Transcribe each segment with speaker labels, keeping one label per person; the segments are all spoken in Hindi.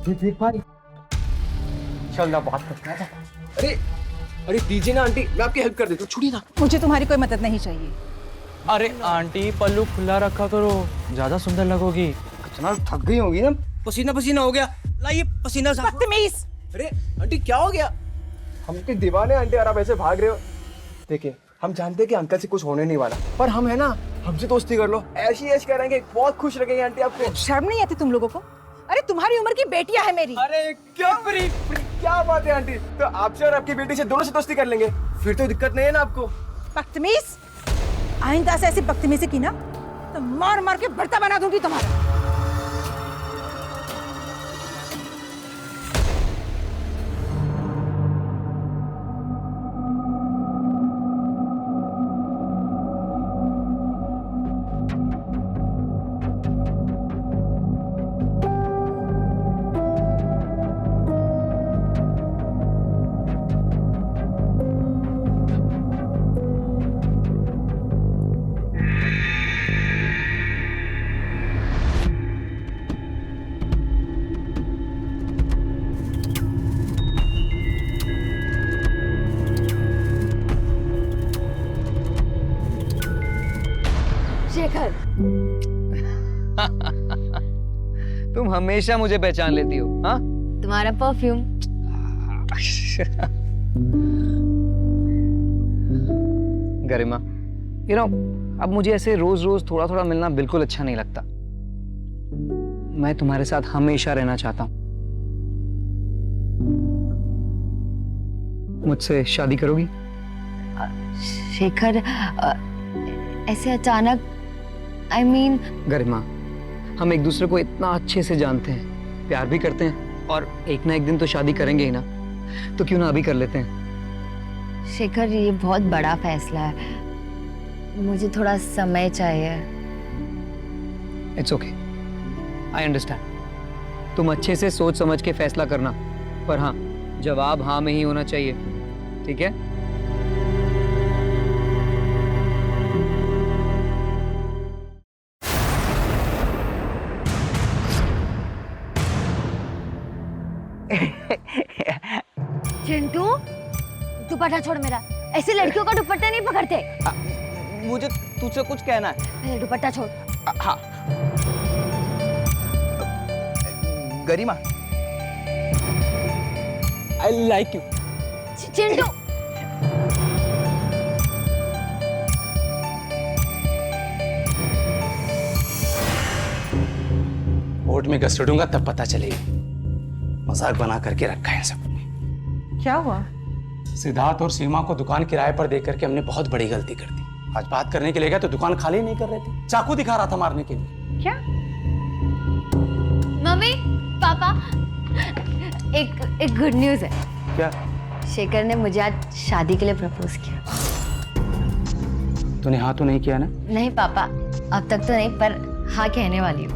Speaker 1: देख भाई, चल ना बात करते हैं।
Speaker 2: अरे अरे दीजिए ना आंटी, मैं आपकी हेल्प कर देता हूँ, छुड़िए ना।
Speaker 3: मुझे तुम्हारी कोई मदद नहीं चाहिए।
Speaker 1: अरे आंटी पल्लू खुला रखा करो, ज्यादा सुंदर लगोगी। कितना थक गई होगी ना।
Speaker 2: पसीना पसीना हो गया, लाइए पसीना साफ।
Speaker 3: बदतमीज।
Speaker 2: अरे आंटी क्या हो गया? हम के दीवाने आंटी, और आप ऐसे भाग रहे हो। देखिए हम जानते हैं कि अंकल से कुछ होने नहीं वाला, पर हम है ना, हमसे दोस्ती कर लो, ऐसी ऐश करेंगे, बहुत खुश लगेंगे आंटी आपको।
Speaker 3: शर्म नहीं आती तुम लोगों को? अरे तुम्हारी उम्र की बेटियां है मेरी।
Speaker 2: अरे क्या क्या बात है आंटी, तो आपसे और आपकी बेटी से दोनों से दोस्ती कर लेंगे, फिर तो दिक्कत नहीं है ना आपको।
Speaker 3: बदतमीज, आइंदा से ऐसी बदतमीजी की ना तो मार मार के भरता बना दूंगी तुम्हारा।
Speaker 4: शेखर,
Speaker 1: तुम हमेशा मुझे पहचान लेती हो। हाँ
Speaker 4: तुम्हारा परफ्यूम।
Speaker 1: गरिमा, अब मुझे ऐसे रोज रोज थोड़ा थोड़ा मिलना बिल्कुल अच्छा नहीं लगता। मैं तुम्हारे साथ हमेशा रहना चाहता हूँ। मुझसे शादी करोगी?
Speaker 4: शेखर, ऐसे अचानक, I mean,
Speaker 1: गरिमा, हम एक दूसरे को इतना अच्छे से जानते हैं, प्यार भी करते हैं, और एक ना एक दिन तो शादी करेंगे ही ना, तो क्यों ना अभी कर लेते हैं।
Speaker 4: शेखर ये बहुत बड़ा फैसला है, मुझे थोड़ा समय चाहिए।
Speaker 1: It's okay, I understand. तुम अच्छे से सोच समझ के फैसला करना, पर हाँ, जवाब हाँ में ही होना चाहिए, ठीक है?
Speaker 4: चिंटू, दुपट्टा छोड़ मेरा, ऐसे लड़कियों का दुपट्टा नहीं पकड़ते।
Speaker 1: मुझे तुझसे कुछ कहना है।
Speaker 4: पहले दुपट्टा छोड़।
Speaker 1: हाँ Garima, I like you.
Speaker 4: Chintu,
Speaker 2: court में घसीटूंगा तब पता चलेगा। मजाक बना करके रखा है सबने।
Speaker 3: क्या हुआ?
Speaker 2: सिद्धार्थ और सीमा को दुकान किराए पर दे करके हमने बहुत बड़ी गलती कर दी। आज बात करने के लिए गया तो दुकान खाली नहीं कर रहे थे, चाकू दिखा रहा था मारने के लिए।
Speaker 3: क्या?
Speaker 4: मम्मी, पापा, एक गुड न्यूज है।
Speaker 2: क्या?
Speaker 4: शेखर ने मुझे आज शादी के लिए प्रपोज किया।
Speaker 2: तूने हाँ तो नहीं किया ना?
Speaker 4: नहीं पापा, अब तक तो नहीं, पर हाँ कहने वाली हूँ।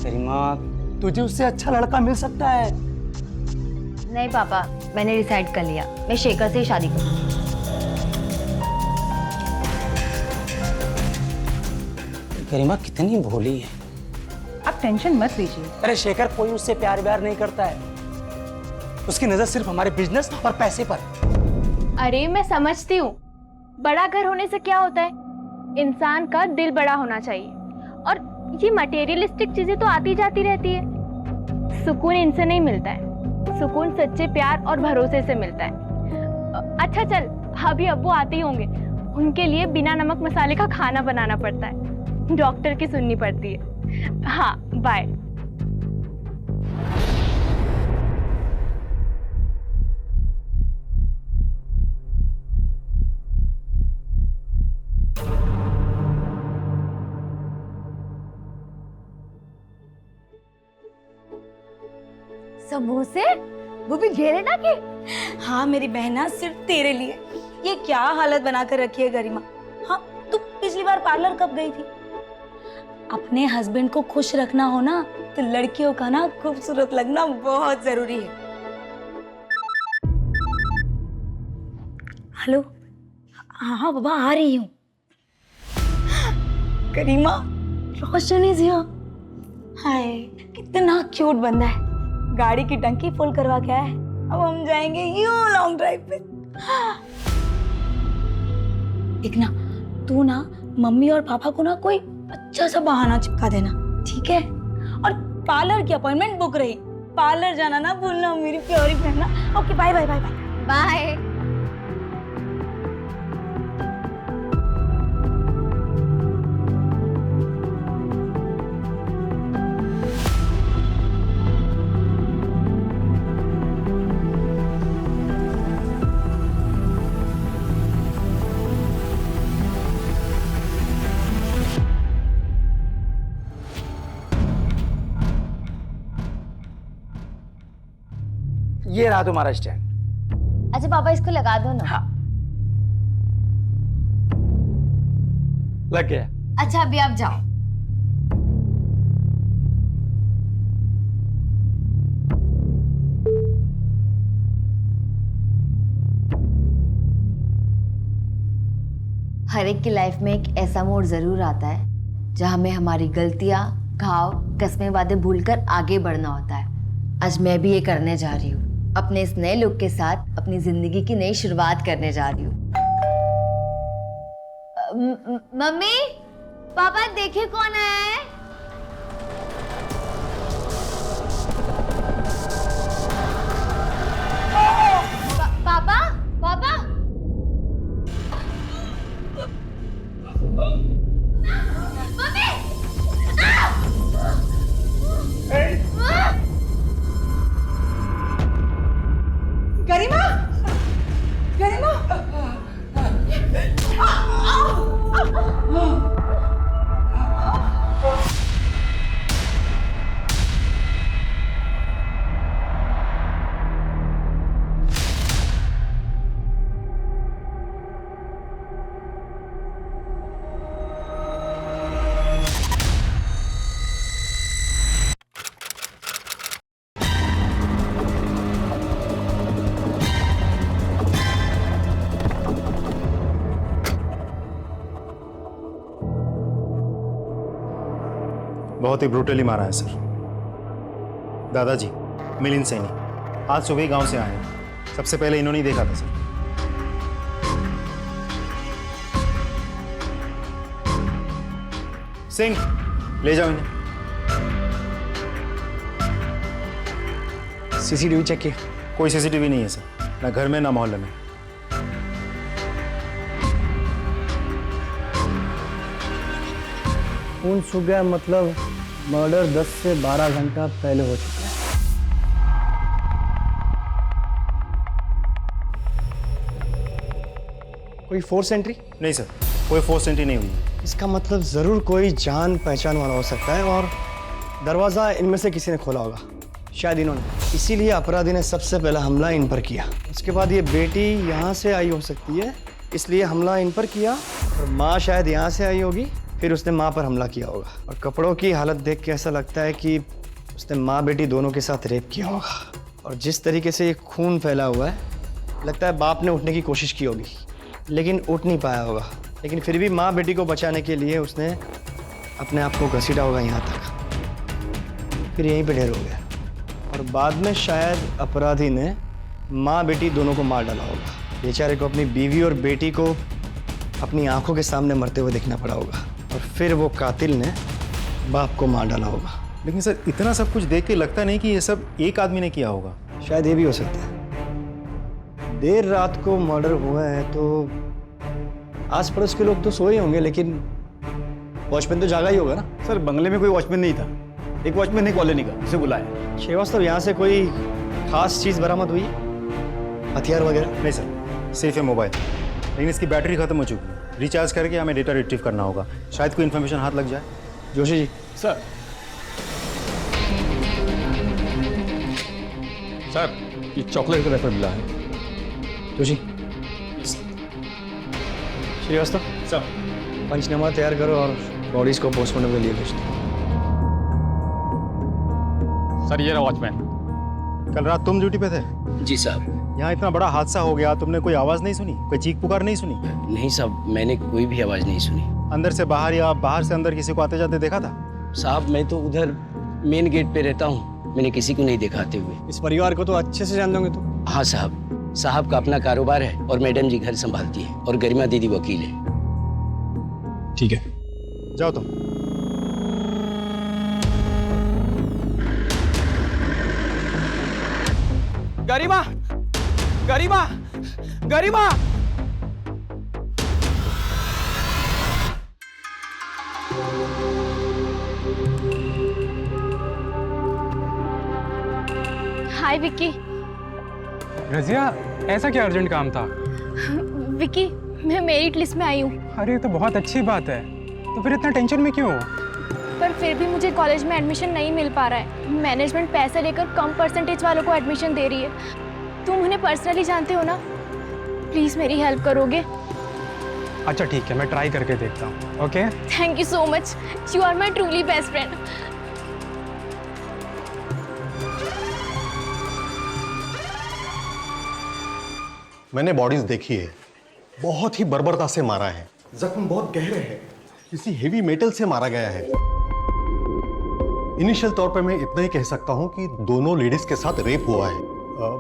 Speaker 2: गरिमा, तुझे उससे अच्छा लड़का मिल सकता है।
Speaker 4: नहीं पापा, मैंने डिसाइड कर लिया, मैं शेखर से ही शादी करूँगी।
Speaker 2: गरिमा कितनी भोली है।
Speaker 3: आप टेंशन मत लीजिए।
Speaker 2: अरे शेखर कोई उससे प्यार व्यार नहीं करता है, उसकी नजर सिर्फ हमारे बिजनेस और पैसे पर है।
Speaker 5: अरे मैं समझती हूँ, बड़ा घर होने से क्या होता है, इंसान का दिल बड़ा होना चाहिए, और ये मटेरियलिस्टिक चीजें तो आती जाती रहती है। सुकून इनसे नहीं मिलता है, सुकून सच्चे प्यार और भरोसे से मिलता है। अच्छा चल, अभी अब्बू आते ही होंगे, उनके लिए बिना नमक मसाले का खाना बनाना पड़ता है, डॉक्टर की सुननी पड़ती है। हाँ बाय।
Speaker 4: समोसे, वो भी घेरे ना के।
Speaker 6: हाँ मेरी बहना, सिर्फ तेरे लिए। ये क्या हालत बना कर रखी है गरिमा। हाँ, तू पिछली बार पार्लर कब गई थी? अपने हस्बैंड को खुश रखना हो ना, तो लड़कियों का ना खूबसूरत लगना बहुत जरूरी है। हेलो, हाँ बाबा, आ रही हूँ। गरिमा, रोशन इज हियर। हाय, कितना क्यूट बंदा है। गाड़ी की टंकी फुल करवा के आया है। अब हम जाएंगे यूं लॉन्ग ड्राइव पे। एक ना तू ना मम्मी और पापा को ना कोई अच्छा सा बहाना चिपका देना, ठीक है? और पार्लर की अपॉइंटमेंट बुक रही, पार्लर जाना ना भूलना मेरी प्यारी बहन ना। Okay bye bye bye bye
Speaker 4: bye.
Speaker 2: ये रहा तुम्हारा स्टैंड।
Speaker 4: अच्छा पापा इसको लगा दो ना।
Speaker 2: हाँ लग गया।
Speaker 4: अच्छा अभी आप जाओ। हर एक की लाइफ में एक ऐसा मोड़ जरूर आता है जहां हमें हमारी गलतियां, घाव, कस्में, वादे भूलकर आगे बढ़ना होता है। आज मैं भी ये करने जा रही हूँ। अपने इस नए लुक के साथ अपनी जिंदगी की नई शुरुआत करने जा रही हूँ। मम्मी पापा देखिए कौन आया है। पापा पापा मम्मी
Speaker 3: गरिमा, गरिमा,
Speaker 7: बहुत ही ब्रूटली मारा है सर। दादाजी मिलिंद सैनी आज सुबह गांव से आए हैं। सबसे पहले इन्होंने ही देखा था सर। सिंह ले जाओ इन्हें।
Speaker 2: सीसीटीवी चेक किया?
Speaker 7: कोई सीसीटीवी नहीं है सर, ना घर में ना मोहल्ले में।
Speaker 8: खून सूख गया मतलब मर्डर 10 से 12 घंटा पहले हो चुका है।
Speaker 2: कोई फोर्स एंट्री?
Speaker 7: नहीं सर, कोई फोर्स एंट्री नहीं हुई है।
Speaker 8: इसका मतलब जरूर कोई जान पहचान वाला हो सकता है और दरवाजा इनमें से किसी ने खोला होगा, शायद इन्होंने। इसीलिए अपराधी ने सबसे पहला हमला इन पर किया। उसके बाद ये बेटी यहाँ से आई हो सकती है, इसलिए हमला इन पर किया। और माँ शायद यहाँ से आई होगी, फिर उसने माँ पर हमला किया होगा। और कपड़ों की हालत देख के ऐसा लगता है कि उसने माँ बेटी दोनों के साथ रेप किया होगा। और जिस तरीके से ये खून फैला हुआ है, लगता है बाप ने उठने की कोशिश की होगी लेकिन उठ नहीं पाया होगा। लेकिन फिर भी माँ बेटी को बचाने के लिए उसने अपने आप को घसीटा होगा यहाँ तक, फिर यहीं पे ढेर हो गया। और बाद में शायद अपराधी ने माँ बेटी दोनों को मार डाला होगा। बेचारे को अपनी बीवी और बेटी को अपनी आंखों के सामने मरते हुए देखना पड़ा होगा और फिर वो कातिल ने बाप को मार डाला होगा।
Speaker 7: लेकिन सर इतना सब कुछ देख के लगता नहीं कि ये सब एक आदमी ने किया होगा।
Speaker 8: शायद ये भी हो सकता है। देर रात को मर्डर हुआ है तो आस पड़ोस के लोग तो सोए होंगे, लेकिन वॉचमैन तो जागा ही होगा ना।
Speaker 9: सर बंगले में कोई वॉचमैन नहीं था, एक वॉचमैन ने कॉलोनी का उसे बुलाया।
Speaker 8: श्रीवास्तव, यहाँ से कोई खास चीज़ बरामद हुई, हथियार वगैरह?
Speaker 7: नहीं सर, सिर्फ है मोबाइल, लेकिन इसकी बैटरी खत्म हो चुकी है। रिचार्ज करके हमें डेटा रिट्रीव करना होगा, शायद कोई इन्फॉर्मेशन हाथ लग जाए।
Speaker 8: जोशी जी।
Speaker 9: सर सर ये चॉकलेट का रैपर मिला है।
Speaker 8: जोशी। श्रीवास्तव
Speaker 9: सर
Speaker 8: पंचनामा तैयार करो और बॉडीज को पोस्टमार्टम के लिए भेज दो।
Speaker 9: सर ये रहा वॉचमैन।
Speaker 7: कल रात तुम ड्यूटी पे थे?
Speaker 10: जी साहब।
Speaker 7: यहाँ इतना बड़ा हादसा हो गया, तुमने कोई आवाज़ नहीं सुनी, कोई चीख पुकार नहीं सुनी?
Speaker 10: नहीं साहब, मैंने कोई भी आवाज़ नहीं सुनी।
Speaker 7: अंदर से बाहर या बाहर से अंदर किसी को आते जाते देखा था?
Speaker 10: साहब मैं तो उधर मेन गेट पे रहता हूँ, मैंने किसी को नहीं देखा आते हुए।
Speaker 8: इस परिवार को तो अच्छे से जान दोगे तुम।
Speaker 10: हाँ साहब, साहब का अपना कारोबार है और मैडम जी घर संभालती है और गरिमा दीदी वकील है।
Speaker 8: ठीक है,
Speaker 7: जाओ तुम।
Speaker 2: गरिमा, गरिमा, गरिमा।
Speaker 5: हाय विक्की।
Speaker 11: रजिया, ऐसा क्या अर्जेंट काम था?
Speaker 5: विक्की, मैं मेरिट लिस्ट में आई हूँ।
Speaker 11: अरे ये तो बहुत अच्छी बात है, तो फिर इतना टेंशन में क्यों हो?
Speaker 5: पर फिर भी मुझे कॉलेज में एडमिशन नहीं मिल पा रहा है। मैनेजमेंट पैसे लेकर कम परसेंटेज वालों को एडमिशन दे रही है। तुम उन्हें पर्सनली जानते हो ना, प्लीज़ मेरी हेल्प करोगे?
Speaker 11: अच्छा ठीक है, मैं ट्राई करके देखता हूँ। Okay,
Speaker 5: thank you so much, you are my truly best friend.
Speaker 12: मैंने बॉडीज देखी है, बहुत ही बर्बरता से मारा है, जख्म बहुत गहरे हैं, किसी हेवी मेटल से मारा गया है। इनिशियल तौर पे मैं इतना ही कह सकता हूं कि दोनों लेडीज के साथ रेप हुआ है।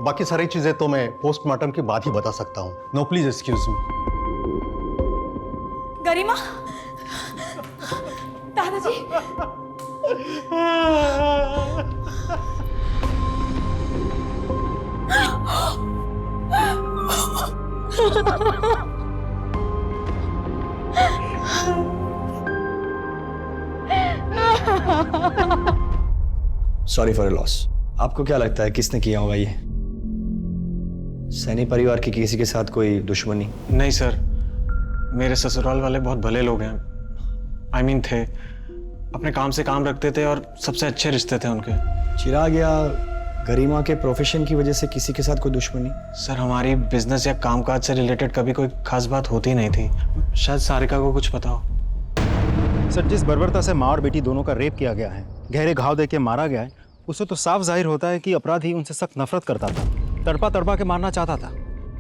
Speaker 12: बाकी सारी चीजें तो मैं पोस्टमार्टम के बाद ही बता सकता हूं। No please excuse me.
Speaker 6: Garima, दादाजी।
Speaker 8: Sorry for loss. आपको क्या लगता है किसने किया होगा ये? सैनी परिवार की किसी के साथ कोई दुश्मनी?
Speaker 11: नहीं सर, मेरे ससुराल वाले बहुत भले लोग हैं। आई मीन थे, अपने काम से काम रखते थे और सबसे अच्छे रिश्ते थे उनके।
Speaker 8: चिराग या गरिमा के प्रोफेशन की वजह से किसी के साथ कोई दुश्मनी?
Speaker 11: सर हमारी बिजनेस या कामकाज से रिलेटेड कभी कोई खास बात होती नहीं थी। शायद सारिका को कुछ पता हो।
Speaker 7: सर, जिस बर्बरता से माँ और बेटी दोनों का रेप किया गया है, गहरे घाव देके मारा गया है, उससे तो साफ जाहिर होता है कि अपराधी उनसे सख्त नफरत करता था, तड़पा तड़पा के मारना चाहता था।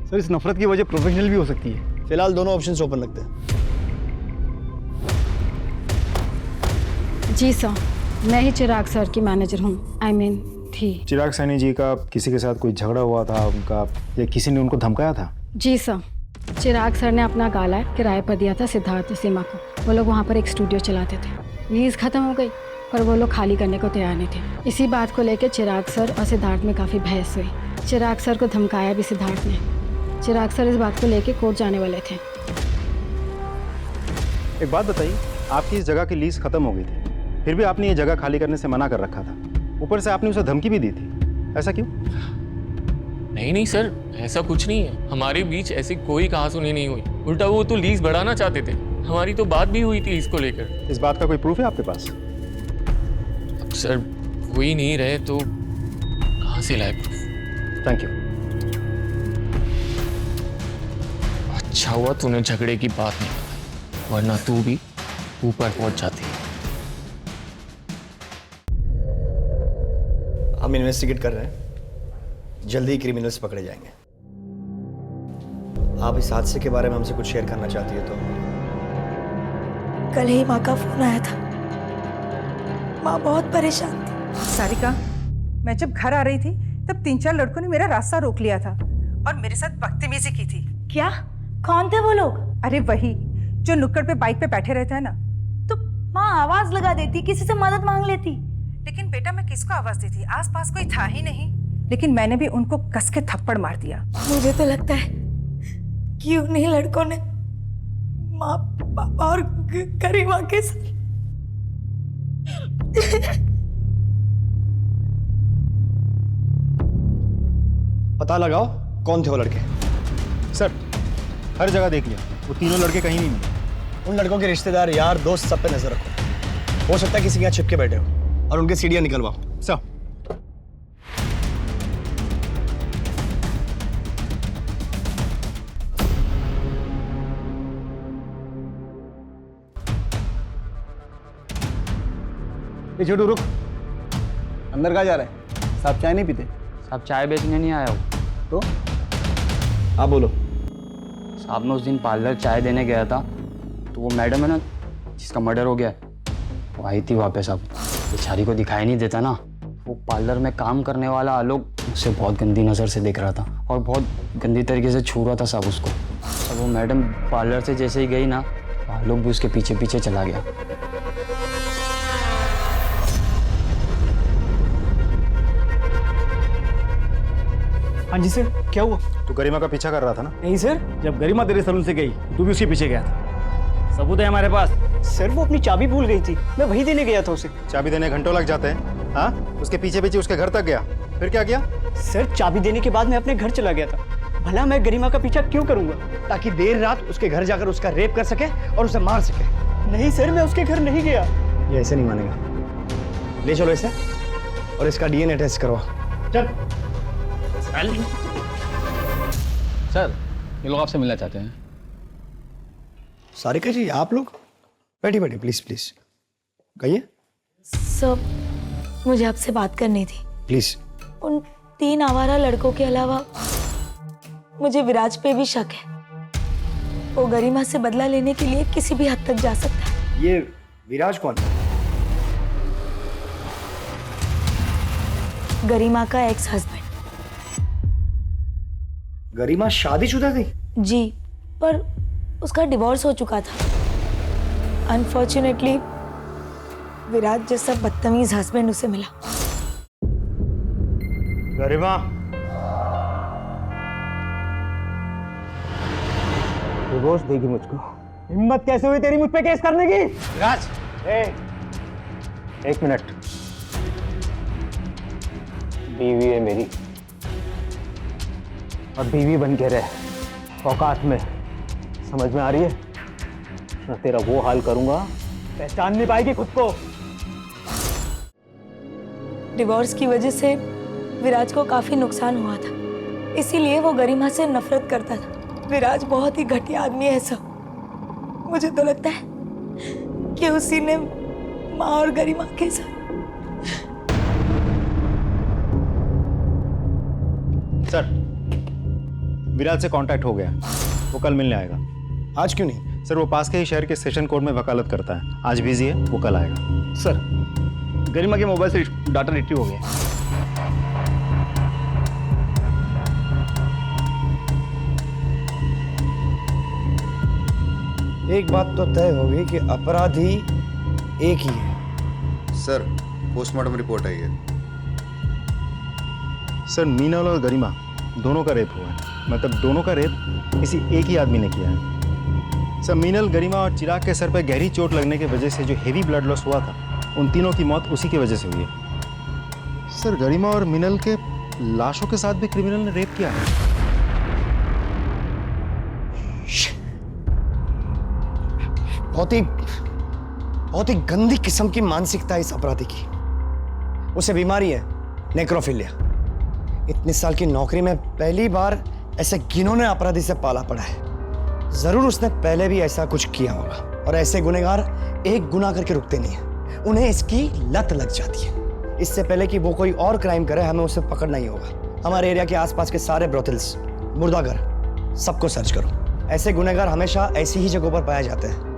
Speaker 8: सर, इस नफरत की वजह प्रोफेशनल भी हो सकती है। फिलहाल दोनों ऑप्शंस ओपन लगते हैं।
Speaker 3: जी सर, मैं ही चिराग सर की मैनेजर हूँ। थी।
Speaker 7: चिराग सैनी जी का किसी के साथ कोई झगड़ा हुआ था उनका, या किसी ने उनको धमकाया था?
Speaker 3: जी सर, चिराग सर ने अपना गाला किराए पर दिया था सिद्धार्थ सीमा को। वो लोग वहाँ पर एक स्टूडियो चलाते थे। लीज खत्म हो गई पर वो लोग खाली करने को तैयार नहीं थे। इसी बात को लेकर चिराग सर और सिद्धार्थ में काफ़ी बहस हुई। चिराग सर को धमकाया भी सिद्धार्थ ने। चिराग सर इस बात को लेकर कोर्ट जाने वाले थे।
Speaker 7: एक बात बताइए, आपकी इस जगह की लीज खत्म हो गई थी, फिर भी आपने ये जगह खाली करने से मना कर रखा था। ऊपर से आपने उसे धमकी भी दी थी, ऐसा क्यों?
Speaker 13: नहीं सर, ऐसा कुछ नहीं है। हमारे बीच ऐसी कोई कहासुनी नहीं हुई। उल्टा वो तो लीज बढ़ाना चाहते थे। हमारी तो बात भी हुई थी इसको लेकर।
Speaker 7: इस बात का कोई प्रूफ है आपके पास?
Speaker 13: अब सर हो ही नहीं रहे तो कहाँ से लाए प्रूफ?
Speaker 7: Thank you.
Speaker 13: अच्छा हुआ तूने झगड़े की बात नहीं बताई, वरना तू भी ऊपर पहुंच जाती।
Speaker 8: हम इन्वेस्टिगेट कर रहे हैं, जल्दी ही क्रिमिनल्स पकड़े जाएंगे। आप इस हादसे के बारे में हमसे कुछ शेयर करना चाहती है तो?
Speaker 6: कल ही माँ का फोन आया था। माँ बहुत परेशान थी।
Speaker 3: सारिका, मैं जब घर आ रही थी तब 3-4 लड़कों ने मेरा रास्ता रोक लिया था और मेरे साथ बदतमीजी की थी।
Speaker 6: क्या? कौन थे वो लोग?
Speaker 3: अरे वही जो नुक्कड़ पे बाइक पे बैठे रहते हैं ना।
Speaker 6: तो माँ आवाज लगा देती, किसी से मदद मांग लेती।
Speaker 3: लेकिन बेटा मैं किसको आवाज देती, आसपास कोई था ही नहीं। लेकिन मैंने भी उनको कस के थप्पड़ मार दिया।
Speaker 6: मुझे तो लगता है कि उन्हीं लड़कों ने माँ, पापा और गरिमा के साथ
Speaker 8: पता लगाओ कौन थे वो लड़के।
Speaker 7: सर, हर जगह देख लिया, वो तीनों लड़के कहीं नहीं मिले।
Speaker 8: उन लड़कों के रिश्तेदार, यार, दोस्त सब पे नजर रखो। हो सकता है किसी के यहाँ छिपके बैठे हो और उनके सीढ़ियाँ निकलवाओ।
Speaker 7: सर,
Speaker 9: ये छोटू रुक, अंदर कहाँ जा रहे हैं? साहब चाय नहीं पीते?
Speaker 14: साहब चाय बेचने नहीं आया हूँ।
Speaker 9: तो आप बोलो।
Speaker 14: साहब मैं उस दिन पार्लर चाय देने गया था तो वो मैडम है ना जिसका मर्डर हो गया, वो आई थी वहाँ पे। साहब बेचारी को दिखाई नहीं देता ना, वो पार्लर में काम करने वाला आलोक उसे बहुत गंदी नज़र से देख रहा था और बहुत गंदी तरीके से छू रहा था सब उसको। और वो मैडम पार्लर से जैसे ही गई ना, आलोक भी उसके पीछे पीछे चला गया।
Speaker 8: हाँ जी सर, क्या हुआ?
Speaker 7: तू गरिमा का पीछा कर रहा था ना?
Speaker 8: नहीं सर, जब गरिमा तेरे सलून से गई तू भी उसके पीछे गया था। सबूत है हमारे पास। सर वो अपनी चाबी भूल गई थी, मैं वही देने गया था उसे।
Speaker 7: चाबी देने घंटों लग जाते हैं। हाँ, उसके पीछे पीछे उसके घर तक गया, फिर क्या किया?
Speaker 8: सर चाबी देने के बाद मैं अपने घर चला गया था। भला मैं गरिमा का पीछा क्यों करूंगा? ताकि देर रात उसके घर जाकर उसका रेप कर सके और उसे मार सके। नहीं सर, मैं उसके घर नहीं गया। ये ऐसे नहीं मानेगा। ले चलो इसे और इसका डीएनए टेस्ट करवा। चल।
Speaker 9: सर, ये लोग आपसे मिलना चाहते हैं।
Speaker 8: सारिका जी, आप लोग बैठिए बैठिए, प्लीज प्लीज कहिए।
Speaker 6: सर, मुझे आपसे बात करनी थी।
Speaker 8: प्लीज।
Speaker 6: उन 3 आवारा लड़कों के अलावा मुझे विराज पे भी शक है। वो गरिमा से बदला लेने के लिए किसी भी हद तक जा सकता है।
Speaker 8: ये विराज कौन है?
Speaker 6: गरिमा का एक्स हस्बैंड।
Speaker 8: गरिमा शादीशुदा थी?
Speaker 6: जी, पर उसका डिवोर्स हो चुका था। अनफॉर्चुनेटली विराज जैसा बदतमीज हस्बैंड उसे मिला।
Speaker 7: गरिमा,
Speaker 8: डिवोर्स देगी मुझको? हिम्मत कैसे हुई तेरी मुझ पे केस करने की?
Speaker 7: राज,
Speaker 8: एक मिनट। बीवी है मेरी और बीवी बन के रहे औकात में। समझ में आ रही है ना? तेरा वो हाल करूंगा, पहचान नहीं पाएगी खुद को।
Speaker 6: डिवोर्स की वजह से विराज को काफी नुकसान हुआ था, इसीलिए वो गरिमा से नफरत करता था। विराज बहुत ही घटिया आदमी है सर। मुझे तो लगता है कि उसी ने माँ और गरिमा के साथ।
Speaker 7: सर, विराज से कांटेक्ट हो गया, वो कल मिलने आएगा।
Speaker 8: आज क्यों नहीं?
Speaker 7: सर, वो पास के ही शहर के सेशन कोर्ट में वकालत करता है। आज बिजी है, वो कल आएगा।
Speaker 8: सर, गरिमा के मोबाइल से डाटा रिट्रीव हो गया। एक बात तो तय हो गई कि अपराधी एक ही है।
Speaker 15: सर, पोस्टमार्टम रिपोर्ट आई है।
Speaker 7: सर, मीनल और गरिमा दोनों का रेप हुआ है। मतलब दोनों का रेप किसी एक ही आदमी ने किया है। सर, मीनल, गरिमा और चिराग के सर पर गहरी चोट लगने की वजह से जो हेवी ब्लड लॉस हुआ था, उन तीनों की मौत उसी की वजह से हुई है। सर, गरिमा और मीनल के लाशों के साथ भी क्रिमिनल ने रेप किया है।
Speaker 8: बहुत ही गंदी किस्म की मानसिकता है इस अपराधी की। उसे बीमारी है नेक्रोफिलिया। इतने साल की नौकरी में पहली बार ऐसे घिनौने अपराधी से पाला पड़ा है। जरूर उसने पहले भी ऐसा कुछ किया होगा, और ऐसे गुनहगार एक गुनाह करके रुकते नहीं है, उन्हें इसकी लत लग जाती है। इससे पहले कि वो कोई और क्राइम करे, हमें उसे पकड़ना ही होगा। हमारे एरिया के आसपास के सारे ब्रोथल्स, मुर्दाघर, सबको सर्च करो। ऐसे गुनहगार हमेशा ऐसी ही जगहों पर पाए जाते हैं।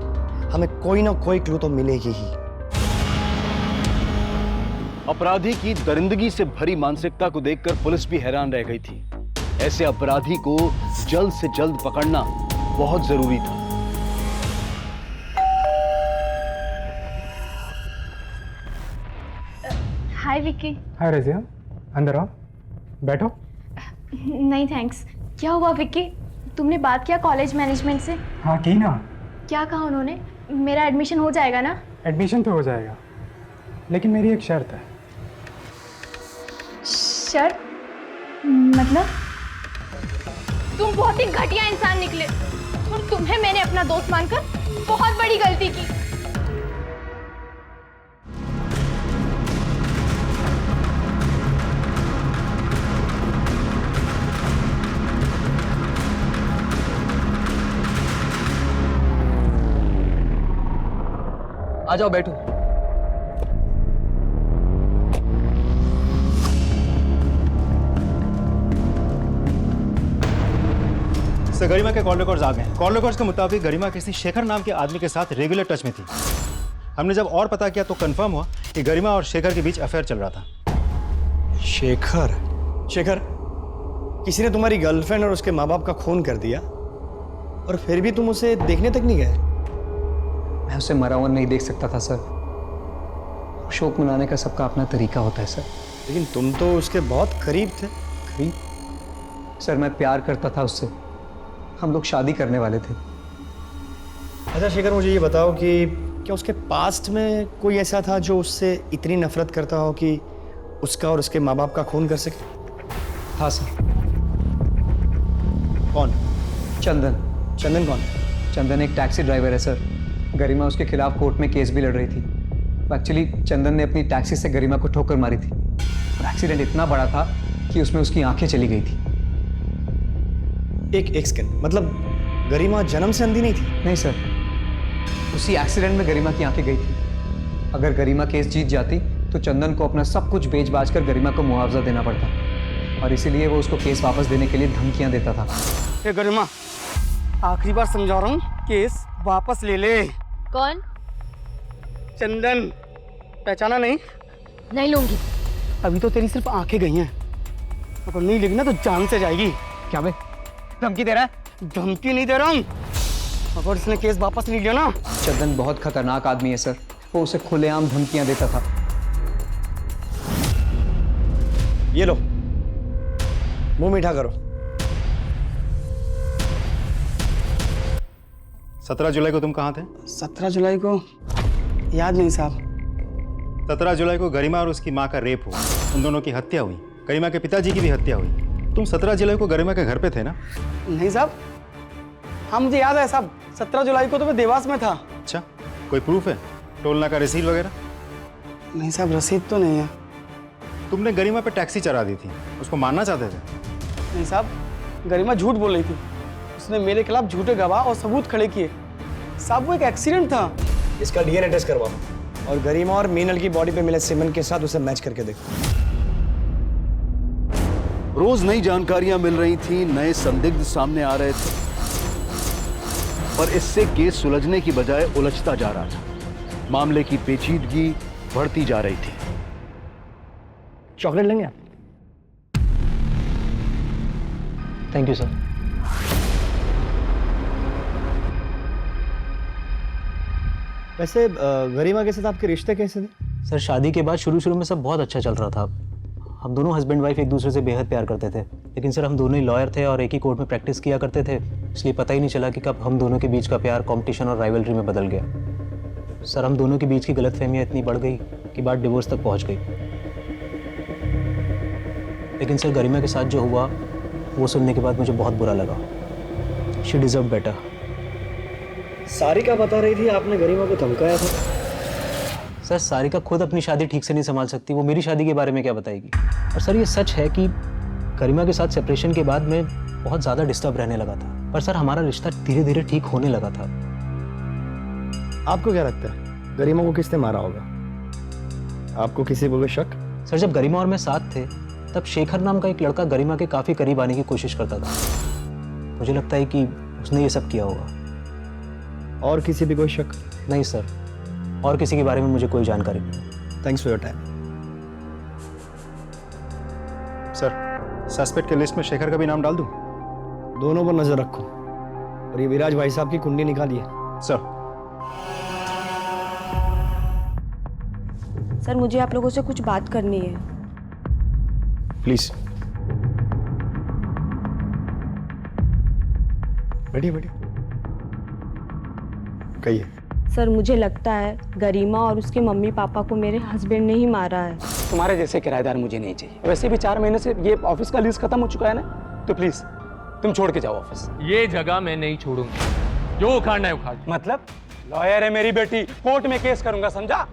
Speaker 8: हमें कोई ना कोई क्लू तो मिलेगी ही।
Speaker 9: अपराधी की दरिंदगी से भरी मानसिकता को देखकर पुलिस भी हैरान रह गई थी। ऐसे अपराधी को जल्द से जल्द पकड़ना बहुत जरूरी था।
Speaker 5: हाय विक्की।
Speaker 16: हाय रजिया, अंदर आओ, बैठो।
Speaker 5: नहीं थैंक्स। क्या हुआ विक्की, तुमने बात किया कॉलेज मैनेजमेंट से?
Speaker 16: हाँ की ना।
Speaker 5: क्या कहा उन्होंने? मेरा एडमिशन हो जाएगा ना?
Speaker 16: एडमिशन तो हो जाएगा, लेकिन मेरी एक शर्त है।
Speaker 5: शर्त? मतलब? तुम बहुत ही घटिया इंसान निकले, और तुम्हें मैंने अपना दोस्त मानकर बहुत बड़ी गलती की।
Speaker 2: आ जाओ, बैठो।
Speaker 7: सर, गरिमा के कॉल रिकॉर्ड्स आ गए। कॉल रिकॉर्ड्स के मुताबिक गरिमा किसी शेखर नाम के आदमी के साथ रेगुलर टच में थी। हमने जब और पता किया तो कंफर्म हुआ कि गरिमा और शेखर के बीच अफेयर चल रहा था।
Speaker 8: शेखर? शेखर, किसी ने तुम्हारी गर्लफ्रेंड और उसके माँ बाप का खून कर दिया और फिर भी तुम उसे देखने तक नहीं गए?
Speaker 1: मैं उसे मरा हुआ नहीं देख सकता था सर। शोक मनाने का सबका अपना तरीका होता है सर।
Speaker 8: लेकिन तुम तो उसके बहुत करीब थे।
Speaker 1: करीब? सर मैं प्यार करता था उससे, हम लोग शादी करने वाले थे।
Speaker 8: अच्छा शेखर, मुझे ये बताओ कि क्या उसके पास्ट में कोई ऐसा था जो उससे इतनी नफरत करता हो कि उसका और उसके माँ बाप का खून कर सके?
Speaker 1: हाँ सर।
Speaker 8: कौन?
Speaker 1: चंदन।
Speaker 8: चंदन कौन?
Speaker 1: चंदन एक टैक्सी ड्राइवर है सर। गरिमा उसके खिलाफ कोर्ट में केस भी लड़ रही थी। एक्चुअली चंदन ने अपनी टैक्सी से गरिमा को ठोकर मारी थी और एक्सीडेंट इतना बड़ा था कि उसमें उसकी आंखें चली गई थी।
Speaker 8: एक सेकंड, मतलब गरिमा जन्म से अंधी नहीं थी?
Speaker 1: नहीं सर, उसी एक्सीडेंट में गरिमा की आंखें गई थी। अगर गरिमा केस जीत जाती तो चंदन को अपना सब कुछ बेच बाच कर गरिमा को मुआवजा देना पड़ता और इसीलिए वो उसको केस वापस देने के लिए धमकियां देता था।
Speaker 8: ए गरिमा, आखिरी बार समझा रहा हूँ, केस वापस ले ले।
Speaker 4: कौन?
Speaker 8: चंदन, पहचाना नहीं?
Speaker 4: नहीं लूंगी।
Speaker 8: अभी तो तेरी सिर्फ आंखें गई हैं, अगर नहीं लेगी ना तो जान से जाएगी।
Speaker 1: क्या बे, धमकी दे रहा है?
Speaker 8: धमकी नहीं दे रहा हूँ, अगर इसने केस वापस नहीं लिया ना।
Speaker 1: चंदन बहुत खतरनाक आदमी है सर, वो उसे खुलेआम धमकियां देता था।
Speaker 8: ये लो, मुंह मीठा करो।
Speaker 7: 17 जुलाई को तुम कहाँ थे?
Speaker 8: 17 जुलाई को याद नहीं साहब।
Speaker 7: 17 जुलाई को गरिमा और उसकी माँ का रेप हुआ, उन दोनों की हत्या हुई, गरिमा के पिताजी की भी हत्या हुई। तुम 17 जुलाई को गरिमा के घर पे थे ना?
Speaker 8: नहीं साहब, हाँ मुझे याद है साहब, 17 जुलाई को तो मैं देवास में था।
Speaker 7: अच्छा, कोई प्रूफ है? टोलना का रसीद वगैरह?
Speaker 8: नहीं साहब, रसीद तो नहीं है।
Speaker 7: तुमने गरिमा पे टैक्सी चढ़ा दी थी, उसको मारना चाहते थे?
Speaker 8: नहीं साहब, गरिमा झूठ बोल रही थी, उसने मेरे खिलाफ झूठे गवाह और सबूत खड़े किए। साहब वो एक एक्सीडेंट था। इसका डीएनए टेस्ट करवाओ और गरिमा और मीनल की बॉडी पे मिले सीमेंट के साथ उसे मैच करके देखो।
Speaker 9: रोज नई जानकारियां मिल रही थी, नए संदिग्ध सामने आ रहे थे, पर इससे केस सुलझने की बजाय उलझता जा रहा था। मामले की पेचीदगी बढ़ती जा रही थी।
Speaker 8: चॉकलेट लेंगे आप?
Speaker 1: Thank you sir.
Speaker 8: वैसे गरिमा के साथ आपके रिश्ते कैसे थे?
Speaker 17: सर शादी के बाद शुरू में सब बहुत अच्छा चल रहा था। हम दोनों हस्बैंड वाइफ एक दूसरे से बेहद प्यार करते थे, लेकिन सर हम दोनों ही लॉयर थे और एक ही कोर्ट में प्रैक्टिस किया करते थे, इसलिए पता ही नहीं चला कि कब हम दोनों के बीच का प्यार कंपटीशन और राइवलरी में बदल गया। सर हम दोनों के बीच की गलतफहमियां इतनी बढ़ गई कि बात डिवोर्स तक पहुंच गई। लेकिन सर गरिमा के साथ जो हुआ वो सुनने के बाद मुझे बहुत बुरा लगा। She deserve better.
Speaker 8: सारिका बता रही थी आपने गरिमा को धमकाया था।
Speaker 17: सर सारिका खुद अपनी शादी ठीक से नहीं संभाल सकती, वो मेरी शादी के बारे में क्या बताएगी। और सर ये सच है कि गरिमा के साथ सेपरेशन के बाद मैं बहुत ज़्यादा डिस्टर्ब रहने लगा था, पर सर हमारा रिश्ता धीरे धीरे ठीक होने लगा था।
Speaker 8: आपको क्या लगता है गरिमा को किसने मारा होगा? आपको किसी को कोई शक?
Speaker 17: सर जब गरिमा और मैं साथ थे तब शेखर नाम का एक लड़का गरिमा के काफ़ी करीब आने की कोशिश करता था। मुझे लगता है कि उसने ये सब किया होगा।
Speaker 8: और किसी भी कोई शक?
Speaker 17: नहीं सर, और किसी के बारे में मुझे कोई जानकारी नहीं।
Speaker 8: Thanks for your time.
Speaker 7: Sir suspect के लिस्ट में शेखर का भी नाम डाल दूं?
Speaker 8: दोनों पर नजर रखो और ये विराज भाई साहब की कुंडली निकालिए।
Speaker 7: सर।
Speaker 18: सर मुझे आप लोगों से कुछ बात करनी है।
Speaker 8: प्लीज बैठिए बैठिए, कहिए।
Speaker 18: सर मुझे लगता है गरिमा और उसके मम्मी पापा को मेरे हस्बैंड ने ही मारा है।
Speaker 19: तुम्हारे जैसे किराएदार मुझे नहीं चाहिए। वैसे भी 4 महीने से ये ऑफिस का लीज खत्म हो चुका है ना, तो प्लीज तुम छोड़ के जाओ ऑफिस।
Speaker 13: ये जगह मैं नहीं छोड़ूंगा, जो उखाड़ना है उखाड़।
Speaker 19: मतलब लॉयर है मेरी बेटी, कोर्ट में केस करूंगा, समझा?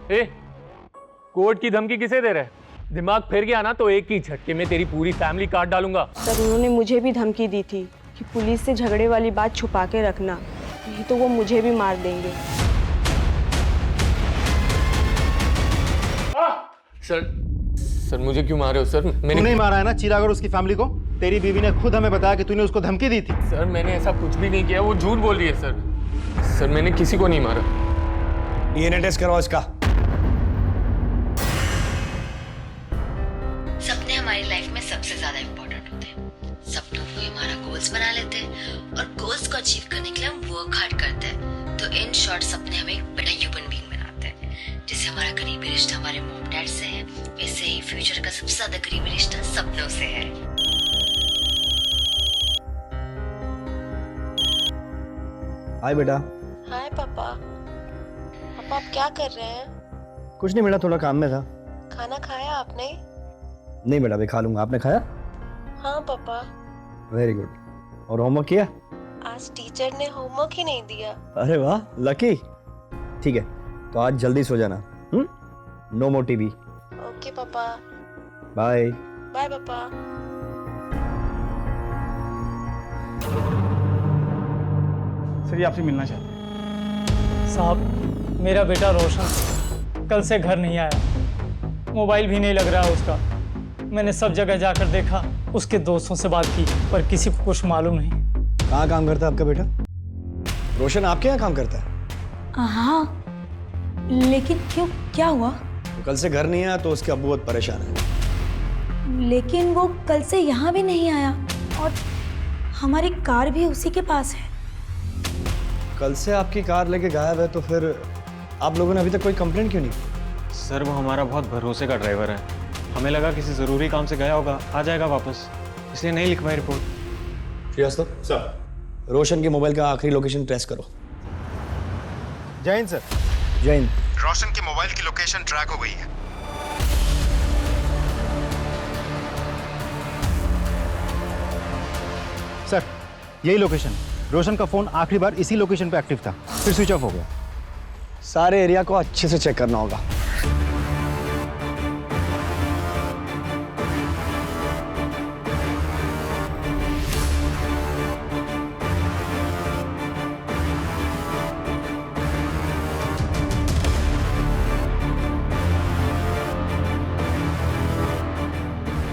Speaker 13: कोर्ट की धमकी किसे दे रहे? दिमाग फिर गया ना तो एक ही झटके में तेरी पूरी फैमिली काट डालूंगा।
Speaker 18: सर उन्होंने मुझे भी धमकी दी थी कि पुलिस से झगड़े वाली बात छुपा के रखना, नहीं तो वो मुझे भी मार देंगे।
Speaker 13: सर मुझे क्यों मारे हो सर?
Speaker 7: मैंने नहीं मारा है ना चिराग और उसकी फैमिली को। तेरी बीवी ने खुद हमें बताया कि तूने उसको धमकी दी थी।
Speaker 13: सर मैंने ऐसा कुछ भी नहीं किया, वो झूठ बोल रही है सर। सर मैंने किसी को नहीं मारा।
Speaker 8: डीएनए टेस्ट करवाओ इसका।
Speaker 4: सबने सपनों को हमारा गोल्स बना लेते हैं और गोल्स को अचीव करने के लिए हम वर्क हार्ड करते हैं। तो इन शॉर्ट सपने हमें एक बड़ा ह्यूमन बीइंग बनाते हैं। जैसे हमारा करीबी रिश्ता हमारे मॉम डैड से है, वैसे ही फ्यूचर का सबसे ज्यादा करीबी रिश्ता सपनों से है।
Speaker 8: हाय बेटा।
Speaker 18: हाय पापा। पापा आप क्या कर रहे हैं?
Speaker 8: कुछ नहीं बेटा, थोड़ा काम में था।
Speaker 18: खाना खाया आपने?
Speaker 8: नहीं बेटा, अभी खा लूंगा। आपने खाया?
Speaker 18: हाँ पापा।
Speaker 8: Very good. और होमवर्क किया?
Speaker 18: आज टीचर ने होमवर्क ही नहीं दिया।
Speaker 8: अरे वाह, लकी। ठीक है, तो आज जल्दी सो जाना। No more TV.
Speaker 18: ओके पापा।
Speaker 8: बाय।
Speaker 18: बाय पापा।
Speaker 16: सर ये आपसे मिलना चाहते हैं। साहब, मेरा बेटा रोशन कल से घर नहीं आया, मोबाइल भी नहीं लग रहा है उसका। मैंने सब जगह जाकर देखा, उसके दोस्तों से बात की, पर किसी को कुछ मालूम नहीं।
Speaker 8: कहाँ काम करता है आपका बेटा? रोशन आपके यहाँ काम करता है?
Speaker 6: हाँ, लेकिन क्यों, क्या हुआ?
Speaker 8: तो कल से घर नहीं आया तो उसके अब्बू बहुत परेशान है।
Speaker 6: लेकिन वो कल से यहाँ भी नहीं आया और हमारी कार भी उसी के पास है।
Speaker 8: कल से आपकी कार लेके गायब है, तो फिर आप लोगों ने अभी तक कोई कंप्लेंट क्यों नहीं?
Speaker 11: सर वो हमारा बहुत भरोसे का ड्राइवर है, हमें लगा किसी ज़रूरी काम से गया होगा, आ जाएगा वापस, इसलिए नहीं लिखवाई रिपोर्ट।
Speaker 8: श्रीवास्तव सर, रोशन के मोबाइल का आखिरी लोकेशन ट्रेस करो।
Speaker 7: जय हिंद सर।
Speaker 8: जय हिंद।
Speaker 7: रोशन के मोबाइल की लोकेशन ट्रैक हो गई है। सर यही लोकेशन, रोशन का फोन आखिरी बार इसी लोकेशन पे एक्टिव था, फिर स्विच ऑफ हो गया।
Speaker 8: सारे एरिया को अच्छे से चेक करना होगा।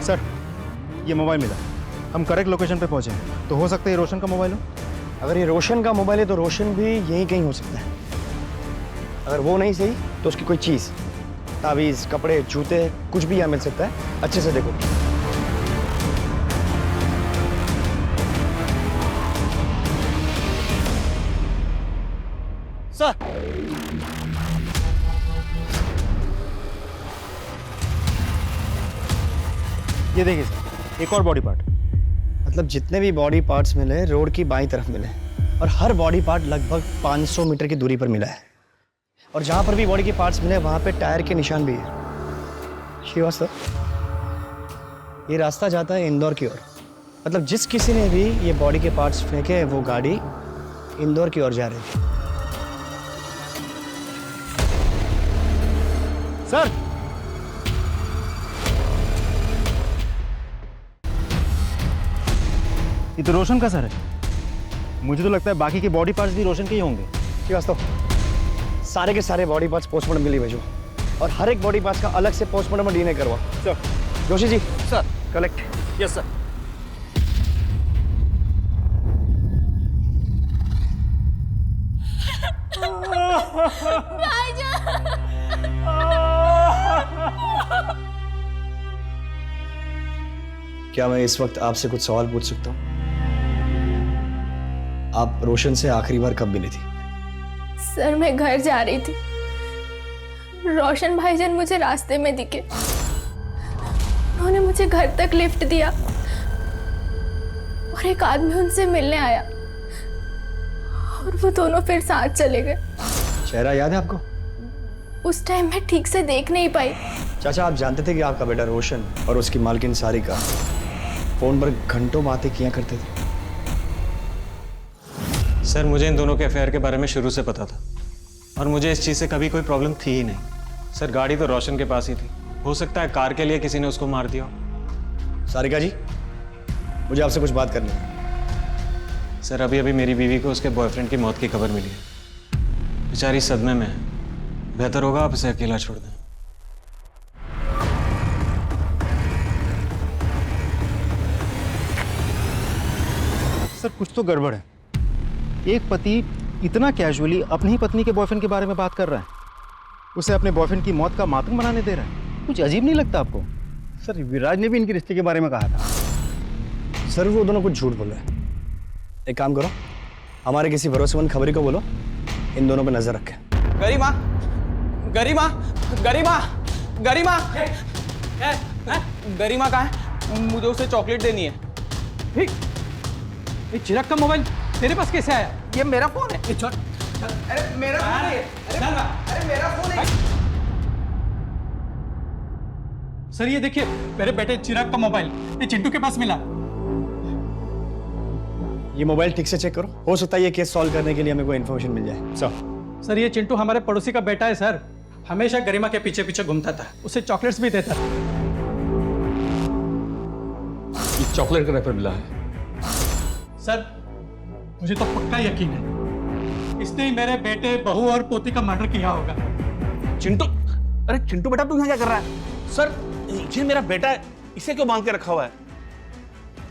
Speaker 7: सर ये मोबाइल मिला, हम करेक्ट लोकेशन पे पहुंचे हैं, तो हो सकता है ये रोशन का मोबाइल हो।
Speaker 8: अगर ये रोशन का मोबाइल है तो रोशन भी यहीं कहीं हो सकता है। अगर वो नहीं सही तो उसकी कोई चीज़, तावीज़, कपड़े, जूते, कुछ भी यहाँ मिल सकता है। अच्छे से देखो। सर
Speaker 7: ये देखिए सर, एक और बॉडी पार्ट।
Speaker 8: मतलब जितने भी बॉडी पार्ट्स मिले रोड की बाईं तरफ मिले, और हर बॉडी पार्ट लगभग 500 मीटर की दूरी पर मिला है। और जहाँ पर भी बॉडी के पार्ट्स मिले वहाँ पे टायर के निशान भी है। श्रीवास्तव, ये रास्ता जाता है इंदौर की ओर। मतलब जिस किसी ने भी ये बॉडी के पार्ट्स फेंके, वो गाड़ी इंदौर की ओर जा रही थी।
Speaker 7: सर ये तो रोशन का सर है। मुझे तो लगता है बाकी के बॉडी पार्ट्स भी रोशन के ही होंगे।
Speaker 8: श्रीवास्तव, सारे के सारे बॉडी पार्ट्स पोस्टमार्टम के लिए भेजो, और हर एक बॉडी पार्ट्स का अलग से पोस्टमार्टम और डीएनए करवा। Sir. Joshi ji.
Speaker 2: Sir.
Speaker 8: Collect.
Speaker 2: Yes sir.
Speaker 8: क्या मैं इस वक्त आपसे कुछ सवाल पूछ सकता हूँ? आप रोशन से आखिरी बार कब मिली थी?
Speaker 5: सर मैं घर जा रही थी, रोशन भाईजान मुझे रास्ते में दिखे, उन्होंने मुझे घर तक लिफ्ट दिया और एक आदमी उनसे मिलने आया और वो दोनों फिर साथ चले गए।
Speaker 8: चेहरा याद है आपको?
Speaker 5: उस टाइम मैं ठीक से देख नहीं पाई।
Speaker 8: चाचा, आप जानते थे कि आपका बेटा रोशन और उसकी मालकिन सारिका फोन पर घंटों बातें किया करते थे?
Speaker 11: सर मुझे इन दोनों के अफेयर के बारे में शुरू से पता था, और मुझे इस चीज़ से कभी कोई प्रॉब्लम थी ही नहीं। सर गाड़ी तो रोशन के पास ही थी, हो सकता है कार के लिए किसी ने उसको मार दिया।
Speaker 8: सारिका जी, मुझे आपसे कुछ बात करनी है।
Speaker 11: सर अभी अभी मेरी बीवी को उसके बॉयफ्रेंड की मौत की खबर मिली है, बेचारी सदमे में है, बेहतर होगा आप इसे अकेला छोड़ दें।
Speaker 7: सर कुछ तो गड़बड़ है। एक पति इतना कैजुअली अपनी ही पत्नी के बॉयफ्रेंड के बारे में बात कर रहा है, उसे अपने बॉयफ्रेंड की मौत का मातम बनाने दे रहा है। कुछ अजीब नहीं लगता आपको?
Speaker 12: सर विराज ने भी इनके रिश्ते के बारे में कहा था।
Speaker 8: सर वो दोनों कुछ झूठ बोल रहे हैं। एक काम करो, हमारे किसी भरोसेमंद खबरी को बोलो इन दोनों पे नजर रखें।
Speaker 16: गरिमा, गरिमा, गरिमा, गरिमा, गरिमा कहाँ है? मुझे उसे चॉकलेट देनी है। ये चिराग का मोबाइल तेरे पास कैसे आया? ये मेरा फोन है। अरे मेरा फोन है। अरे मेरा फोन है। सर ये देखिए, मेरे बेटे चिराग का मोबाइल ये चिंटू के पास मिला।
Speaker 8: ये मोबाइल ठीक से चेक करो, हो सकता है ये केस सॉल्व करने के लिए हमें कोई इन्फॉर्मेशन मिल जाए।
Speaker 16: सर ये चिंटू हमारे पड़ोसी का बेटा है सर, हमेशा गरिमा के पीछे पीछे घूमता था, उसे चॉकलेट्स भी देता था।
Speaker 13: ये चॉकलेट का रैपर मिला है।
Speaker 16: सर मुझे तो पक्का यकीन है इसने ही मेरे बेटे, बहू और पोती का मर्डर किया होगा।
Speaker 20: चिंटू, अरे चिंटू बेटा तू यहाँ क्या कर रहा है? सर ये मेरा बेटा है, इसे क्यों बांध के रखा हुआ है?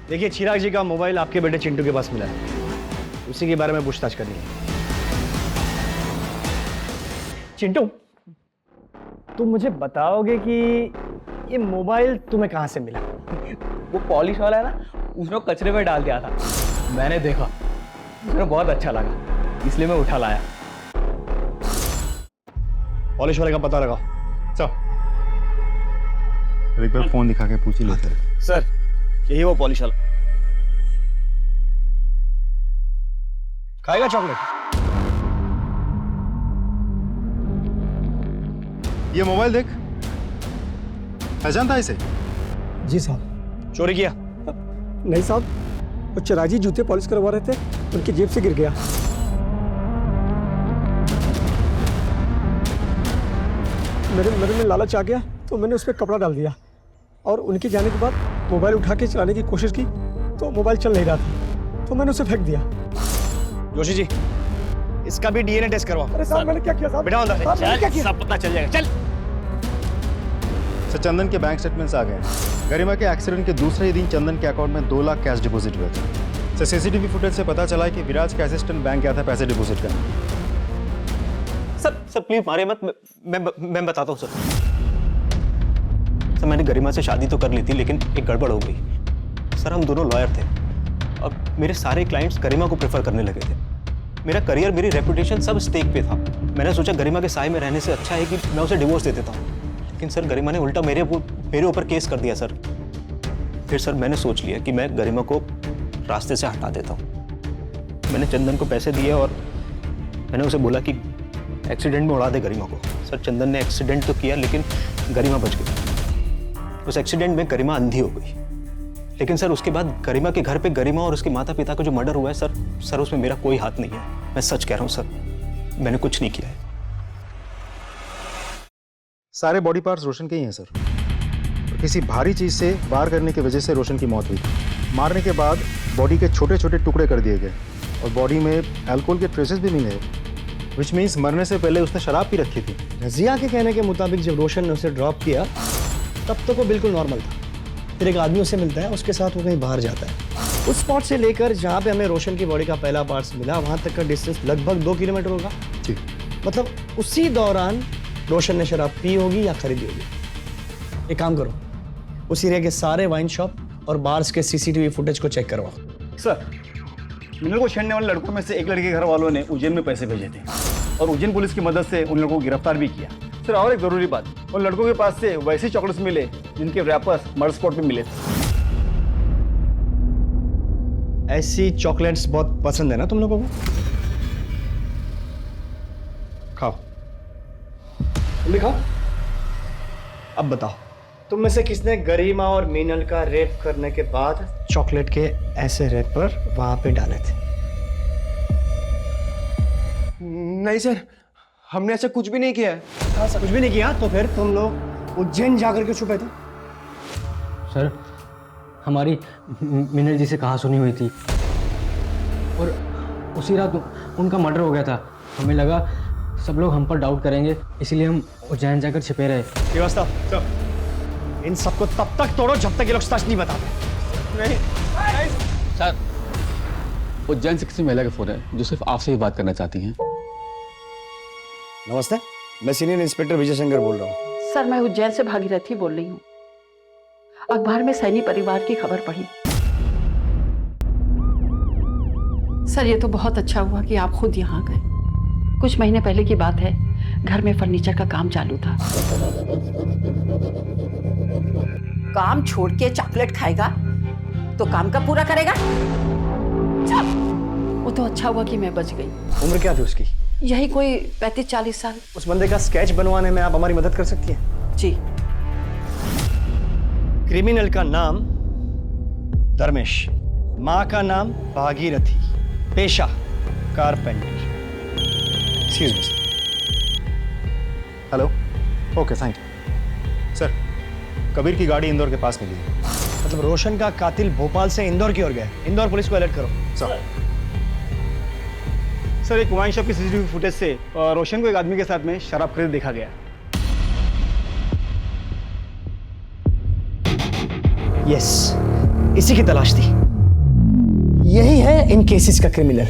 Speaker 8: देखिए चिराग जी का मोबाइल आपके बेटे चिंटू के पास मिला है, उसी के बारे में पूछताछ करनी है। चिंटू, तुम मुझे बताओगे कि ये मोबाइल तुम्हें कहाँ से मिला?
Speaker 20: वो पॉलिश वाला है ना, उसने कचरे में डाल दिया था, मैंने देखा, मुझे बहुत अच्छा लगा, इसलिए मैं उठा लाया।
Speaker 8: पॉलिश वाले का पता लगाओ। चल
Speaker 7: एक बार फोन दिखा के पूछ ही लेते हैं।
Speaker 8: सर यही वो पॉलिश वाला। खाएगा चॉकलेट?
Speaker 7: ये मोबाइल देख, पहचानता है इसे?
Speaker 19: जी साहब।
Speaker 8: चोरी किया?
Speaker 19: नहीं साहब, वो चिराग जी जूते पॉलिश करवा रहे थे, उनकी जेब से गिर गया। मेरे में लालच आ गया तो मैंने उस पर कपड़ा डाल दिया और उनके जाने के बाद मोबाइल उठा के चलाने की कोशिश की तो मोबाइल चल नहीं रहा था, तो मैंने उसे फेंक दिया।
Speaker 8: जोशी जी, इसका भी डीएनए टेस्ट करवाओ।
Speaker 19: अरे साहब मैंने क्या किया साहब?
Speaker 8: बेटा अंदर चल, सब पता चल जाएगा। चल।
Speaker 7: सर चंदन के बैंक स्टेटमेंट्स आ गए। गरिमा के एक्सीडेंट के दूसरे ही दिन चंदन के अकाउंट में 2 लाख कैश डिपॉजिट हुए थे। सर सीसीटीवी फुटेज से पता चला कि विराज का असिस्टेंट बैंक गया था पैसे डिपॉजिट करने।
Speaker 17: सर प्लीज मारे मत, मैं बताता हूँ सर। मैंने गरिमा से शादी तो कर ली थी, लेकिन एक गड़बड़ हो गई। सर हम दोनों लॉयर थे, अब मेरे सारे क्लाइंट्स गरिमा को प्रेफर करने लगे थे। मेरा करियर, मेरी रेपुटेशन सब स्टेक पे था। मैंने सोचा गरिमा के साए में रहने से अच्छा है कि मैं उसे डिवोर्स दे देता हूँ, लेकिन सर गरिमा ने उल्टा मेरे ऊपर केस कर दिया सर। फिर सर मैंने सोच लिया कि मैं गरिमा को रास्ते से हटा देता हूँ। मैंने चंदन को पैसे दिए और मैंने उसे बोला कि एक्सीडेंट में उड़ा दे गरिमा को। सर चंदन ने एक्सीडेंट तो किया, लेकिन गरिमा बच गई। उस एक्सीडेंट में गरिमा अंधी हो गई, लेकिन सर उसके बाद गरिमा के घर पे गरिमा और उसके माता पिता का जो मर्डर हुआ है सर उसमें मेरा कोई हाथ नहीं है। मैं सच कह रहा हूँ सर, मैंने कुछ नहीं किया है।
Speaker 7: सारे बॉडी पार्ट्स रोशन के ही हैं सर। और किसी भारी चीज से वार करने की वजह से रोशन की मौत हुई थी। मारने के बाद बॉडी के छोटे छोटे टुकड़े कर दिए गए और बॉडी में अल्कोहल के ट्रेसेस भी मिले, विच मीन्स मरने से पहले उसने शराब पी रखी थी।
Speaker 8: रजिया के कहने के मुताबिक जब रोशन ने उसे ड्रॉप किया तब तो वो बिल्कुल नॉर्मल था। फिर एक आदमी उसे मिलता है, उसके साथ वो कहीं बाहर जाता है। उस स्पॉट से लेकर जहाँ पे हमें रोशन की बॉडी का पहला पार्ट्स मिला, वहाँ तक का डिस्टेंस लगभग 2 किलोमीटर होगा।
Speaker 7: जी।
Speaker 8: मतलब उसी दौरान रोशन ने शराब पी होगी या खरीदी होगी। एक काम करो, उस एरिया के सारे वाइन शॉप और बार्स के सीसीटीवी फुटेज को चेक करवाओ।
Speaker 20: सर मिनल को छेड़ने वाले लड़कों में से एक लड़के के घर वालों ने उज्जैन में पैसे भेजे थे और उज्जैन पुलिस की मदद से उन लोगों को गिरफ्तार भी किया। सर और एक जरूरी बात, उन लड़कों के पास से वैसे चॉकलेट्स मिले जिनके रैपर्स मर्डर स्पॉट पे मिले थे।
Speaker 8: ऐसी चॉकलेट्स बहुत पसंद है ना तुम लोगों को? खाओ, तुम खाओ। अब बताओ, तुम में से किसने गरिमा और मीनल का रेप करने के बाद चॉकलेट के ऐसे रैपर वहां पे डाले थे?
Speaker 2: नहीं सर, हमने ऐसा कुछ भी नहीं किया है।
Speaker 8: कुछ भी नहीं किया? तो फिर तुम लोग उज्जैन जाकर के छुपे थे?
Speaker 14: सर हमारी मीनल जी से कहाँ सुनी हुई थी और उसी रात उनका मर्डर हो गया था। हमें लगा सब लोग हम पर डाउट करेंगे, इसीलिए हम उज्जैन जाकर छिपे रहे।
Speaker 8: व्यवस्था इन सबको तब तक तोड़ो जब तक ये लोग सच नहीं बताते।
Speaker 2: नहीं
Speaker 13: सर उज्जैन से किसी महिला का फोन है जो सिर्फ आपसे ही बात करना चाहती हैं।
Speaker 8: नमस्ते, मैं सीनियर इंस्पेक्टर विजय शंकर बोल रहा हूँ।
Speaker 21: सर मैं उज्जैन से भागीरथी बोल रही हूँ। अखबार में सैनी परिवार की खबर पढ़ी। सर ये तो बहुत अच्छा हुआ कि आप खुद यहाँ गए। कुछ महीने पहले की बात है, घर में फर्नीचर का काम चालू था। काम छोड़ के चॉकलेट खाएगा तो काम कब पूरा करेगा? वो तो अच्छा हुआ कि मैं बच गई।
Speaker 8: उम्र क्या थी उसकी?
Speaker 21: यही कोई 35-40 साल।
Speaker 8: उस बंदे का स्केच बनवाने में आप हमारी मदद कर सकती हैं?
Speaker 21: जी।
Speaker 8: क्रिमिनल का नाम धर्मेश, माँ का नाम भागीरथी, पेशा carpenter.
Speaker 7: Excuse me hello okay thank you sir. Kabir की गाड़ी इंदौर के पास मिली है।
Speaker 8: मतलब रोशन का कातिल भोपाल से इंदौर की ओर गया। इंदौर पुलिस को अलर्ट करो।
Speaker 20: सर एक वाइन शॉप की सीसीटीवी फुटेज से रोशन को एक आदमी के साथ में शराब खरीद देखा गया।
Speaker 8: यस, इसी की तलाश थी। यही है इन केसेस का क्रिमिनल।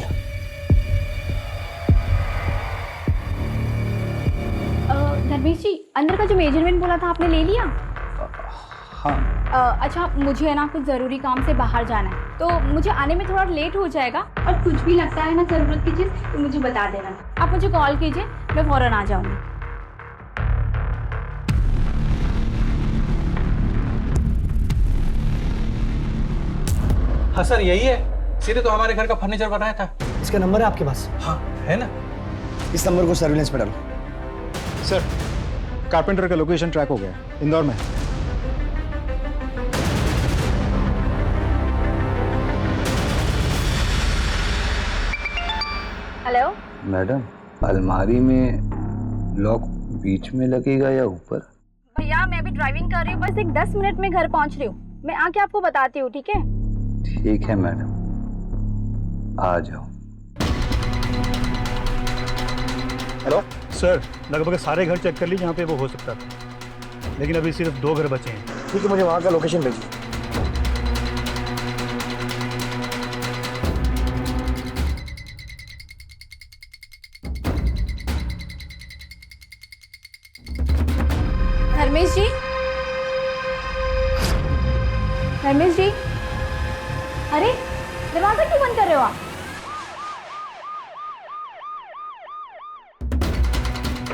Speaker 5: धर्मेश जी, अंदर का जो मेजरमेंट बोला था आपने ले लिया?
Speaker 20: हाँ।
Speaker 5: अच्छा, मुझे है ना कुछ ज़रूरी काम से बाहर जाना है, तो मुझे आने में थोड़ा लेट हो जाएगा। और कुछ भी लगता है ना ज़रूरत की चीज़ तो मुझे बता देना। आप मुझे कॉल कीजिए, मैं फ़ौरन आ जाऊँगी।
Speaker 22: हाँ सर, यही है। सीधे तो हमारे घर का फर्नीचर बनाया था।
Speaker 8: इसका नंबर है आपके पास?
Speaker 22: हाँ है ना।
Speaker 8: इस नंबर को सर्विलेंस पे डालो।
Speaker 7: सर कारपेंटर का लोकेशन ट्रैक हो गया, इंदौर में।
Speaker 5: हेलो
Speaker 23: मैडम, अलमारी में लॉक बीच में लगेगा या ऊपर?
Speaker 5: भैया, मैं अभी ड्राइविंग कर रही हूँ, बस एक 10 मिनट में घर पहुँच रही हूँ। मैं आके आपको बताती हूँ, ठीक है?
Speaker 23: ठीक है मैडम, आ जाओ।
Speaker 20: हेलो सर, लगभग सारे घर चेक कर ली जहाँ पे वो हो सकता था, लेकिन अभी सिर्फ 2 घर बचे हैं।
Speaker 8: ठीक है, मुझे वहाँ का लोकेशन भेजिए।
Speaker 5: धर्मेश जी, धर्मेश जी, अरे दरवाजा क्यों बंद कर रहे हो आप?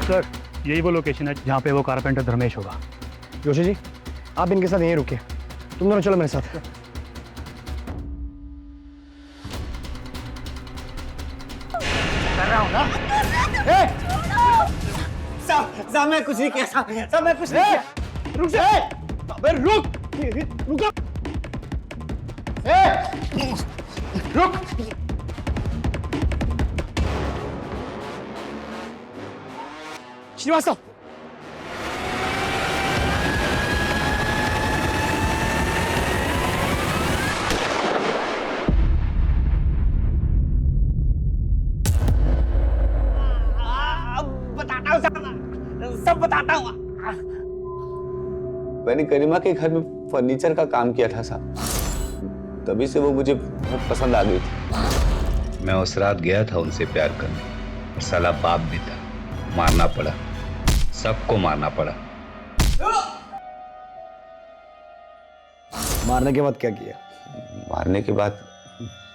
Speaker 20: सर यही वो लोकेशन है जहाँ पे वो कारपेंटर धर्मेश होगा।
Speaker 8: जोशी जी, आप इनके साथ यहीं रुकिए। तुम दोनों चलो मेरे साथ।
Speaker 22: कर रहा हूँ ना। साहब मैं कुछ नहीं किया। साहब मैं कुछ नहीं किया।
Speaker 20: रुक जा। अबे रुक। रुक। रुक।
Speaker 8: श्रीवास्तव,
Speaker 22: बताता हूँ, सब बताता हूँ।
Speaker 24: मैंने गरिमा के घर में फर्नीचर का काम किया था साहब, तभी से वो मुझे बहुत पसंद आ गई थी।
Speaker 23: मैं उस रात गया था उनसे प्यार करने, और साला बाप भी था, मारना पड़ा, सबको मारना पड़ा।
Speaker 8: मारने के बाद क्या किया?
Speaker 24: मारने के बाद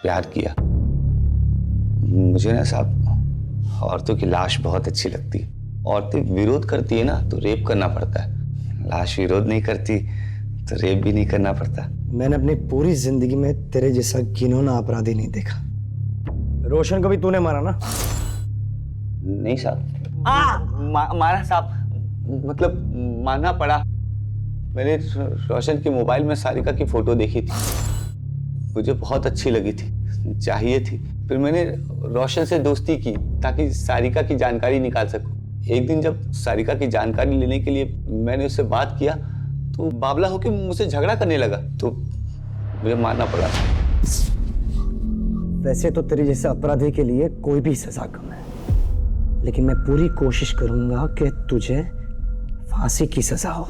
Speaker 24: प्यार किया। मुझे ना साहब औरतों की लाश बहुत अच्छी लगती है। औरतें विरोध करती है ना तो रेप करना पड़ता है, लाश विरोध नहीं करती तो रेप भी नहीं करना पड़ता।
Speaker 8: मैंने अपनी पूरी जिंदगी में तेरे जैसा घिनौना अपराधी नहीं देखा। रोशन को भी तूने मारा ना?
Speaker 24: नहीं साहब, मारा साहब, मतलब मारना पड़ा। मैंने रोशन के मोबाइल में सारिका की फोटो देखी थी, मुझे बहुत अच्छी लगी थी, चाहिए थी। फिर मैंने रोशन से दोस्ती की ताकि सारिका की जानकारी निकाल सकूं। एक दिन जब सारिका की जानकारी लेने के लिए मैंने उससे बात किया तो बावला होकर मुझसे झगड़ा करने लगा, तो मुझे मारना पड़ा।
Speaker 8: वैसे तो तेरे जैसे अपराधी के लिए कोई भी सजा कम है, लेकिन मैं पूरी कोशिश करूंगा कि तुझे फांसी की सजा हो।